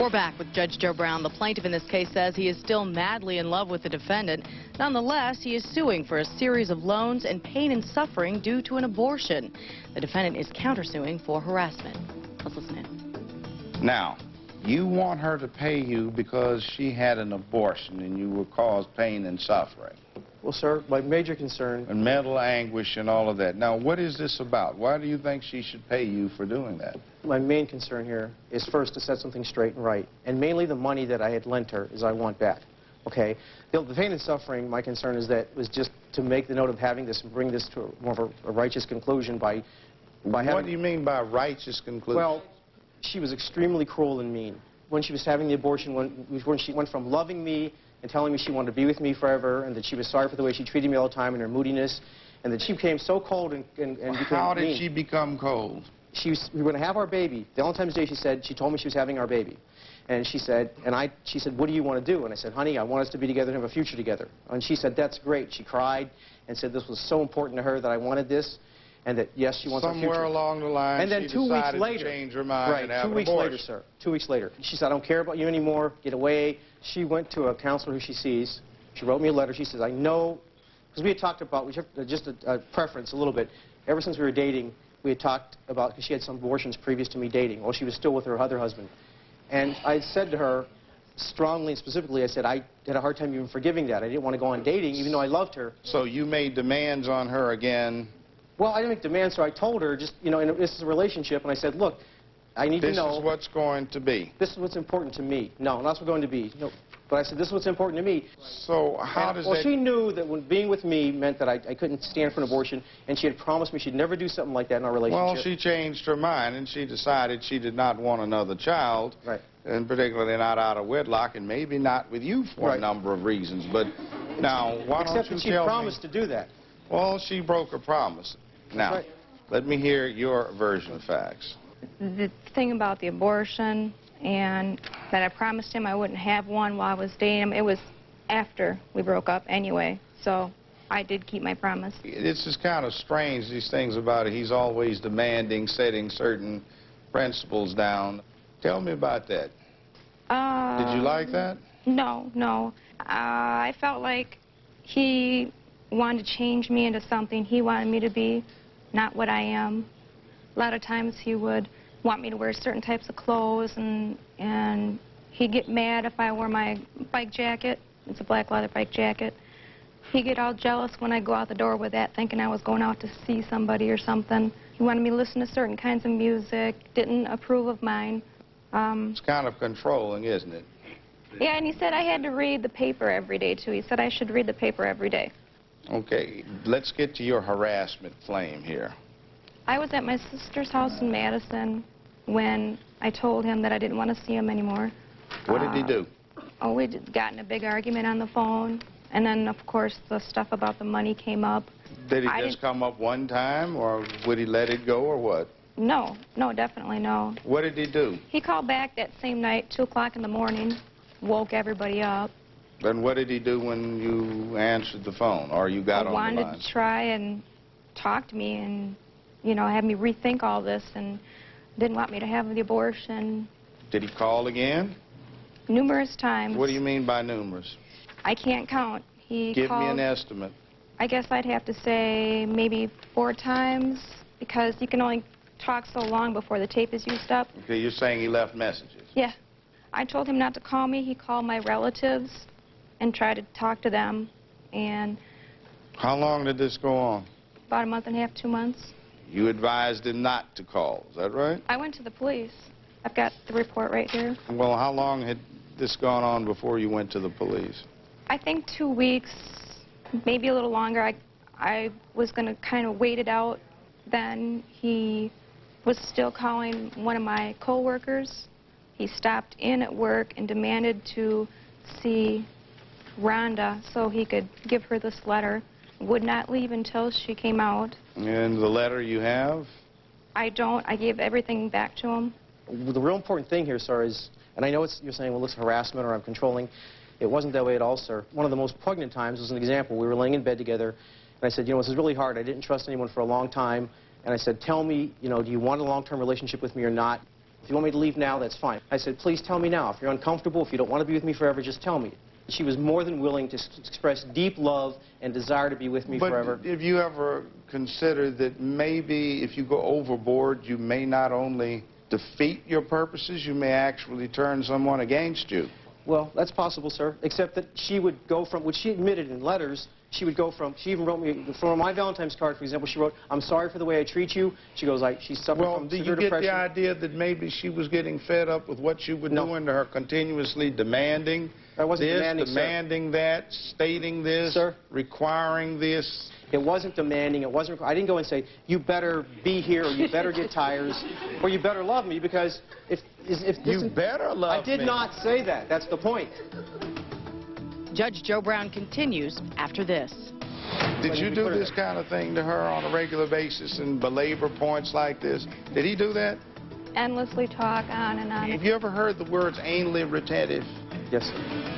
We're back with Judge Joe Brown. The plaintiff in this case says he is still madly in love with the defendant. Nonetheless, he is suing for a series of loans and pain and suffering due to an abortion. The defendant is countersuing for harassment. Let's listen in. Now, you want her to pay you because she had an abortion and you were caused pain and suffering. Well, sir, my major concern... And mental anguish and all of that. Now, what is this about? Why do you think she should pay you for doing that? My main concern here is first to set something straight and right. And mainly the money that I had lent her is I want back. Okay? The pain and suffering, my concern is that was just to make the note of having this and bring this to more of a righteous conclusion by having... What do you mean by righteous conclusion? Well, she was extremely cruel and mean. When she was having the abortion, when she went from loving me and telling me she wanted to be with me forever, and that she was sorry for the way she treated me all the time and her moodiness, and that she became so cold and became How did mean. she become cold? We were going to have our baby. Valentine's Day, she told me she was having our baby. And she said, what do you want to do? And I said, honey, I want us to be together and have a future together. And she said, that's great. She cried and said this was so important to her that I wanted this, and that, yes, she wants our future. Somewhere along the line, and then she 2 weeks decided later, to change her mind right, and have 2 an weeks abortion. later, sir. 2 weeks later. She said, I don't care about you anymore. Get away. She went to a counselor who she sees. She wrote me a letter. She says, I know, because we had talked about, just a preference a little bit. Ever since we were dating, we had talked about, because she had some abortions previous to me dating, while she was still with her other husband. And I said to her, strongly and specifically, I said, I had a hard time even forgiving that. I didn't want to go on dating, even though I loved her. So you made demands on her again? Well, I didn't make demands, so I told her, just, you know, this is a relationship, and I said, look, I need to know. This is what's going to be. This is what's important to me. No, not what's going to be. No. But I said, this is what's important to me. So how does that... Well, she knew that when being with me meant that I couldn't stand for an abortion, and she had promised me she'd never do something like that in our relationship. Well, she changed her mind, and she decided she did not want another child. Right. And particularly not out of wedlock, and maybe not with you for a number of reasons. But now, why don't you tell me... Except that she promised to do that. Well, she broke her promise. Now, let me hear your version of facts. The thing about the abortion and that I promised him I wouldn't have one while I was dating him, it was after we broke up anyway, so I did keep my promise. It's just kind of strange, these things about it. He's always demanding, setting certain principles down. Tell me about that. Did you like that? No, no. I felt like he wanted to change me into something he wanted me to be, not what I am. A lot of times he would want me to wear certain types of clothes, and he'd get mad if I wore my bike jacket. It's a black leather bike jacket. He'd get all jealous when I go out the door with that, thinking I was going out to see somebody or something. He wanted me to listen to certain kinds of music, didn't approve of mine. It's kind of controlling, isn't it? Yeah, and he said I had to read the paper every day, too. He said I should read the paper every day. Okay, let's get to your harassment claim here. I was at my sister's house in Madison when I told him that I didn't want to see him anymore. What did he do? Oh, we'd gotten a big argument on the phone, and then, of course, the stuff about the money came up. Did he just come up one time, or would he let it go, or what? No, no, definitely no. What did he do? He called back that same night, 2 o'clock in the morning, woke everybody up. Then what did he do when you answered the phone, or you got on the line? He wanted to try and talk to me and, you know, have me rethink all this, and didn't want me to have the abortion. Did he call again? Numerous times. What do you mean by numerous? I can't count. He Give called, me an estimate. I guess I'd have to say maybe 4 times, because you can only talk so long before the tape is used up. Okay, you're saying he left messages? Yeah. I told him not to call me. He called my relatives and tried to talk to them, and... How long did this go on? About a month and a half, 2 months. You advised him not to call, is that right? I went to the police. I've got the report right here. Well, how long had this gone on before you went to the police? I think 2 weeks, maybe a little longer. I was going to kind of wait it out. Then he was still calling one of my co-workers. He stopped in at work and demanded to see Rhonda so he could give her this letter. Would not leave until she came out. And the letter you have? I don't. I gave everything back to him. The real important thing here, sir, is, and I know you're saying, well, it's harassment or I'm controlling. It wasn't that way at all, sir. One of the most poignant times was an example. We were laying in bed together, and I said, you know, this is really hard. I didn't trust anyone for a long time. And I said, tell me, you know, do you want a long-term relationship with me or not? If you want me to leave now, that's fine. I said, please tell me now. If you're uncomfortable, if you don't want to be with me forever, just tell me. She was more than willing to express deep love and desire to be with me forever. But have you ever considered that maybe if you go overboard, you may not only defeat your purposes, you may actually turn someone against you? Well, that's possible, sir, except that she would go from, which she admitted in letters, she would go from, she even wrote me, for my Valentine's card, for example, she wrote, I'm sorry for the way I treat you. She goes, like, she's suffering from severe depression. Well, do you get the idea that maybe she was getting fed up with what you were doing to her, continuously demanding I wasn't this, demanding that, stating this, sir, requiring this? It wasn't demanding. It wasn't. I didn't go and say, you better be here, or you better get tires, or you better love me, because if you better love me. I did not say that. That's the point. Judge Joe Brown continues after this. Did you do this kind of thing to her on a regular basis and belabor points like this? Did he do that? Endlessly talk on and on. Have you ever heard the words anally retentive? Yes, sir.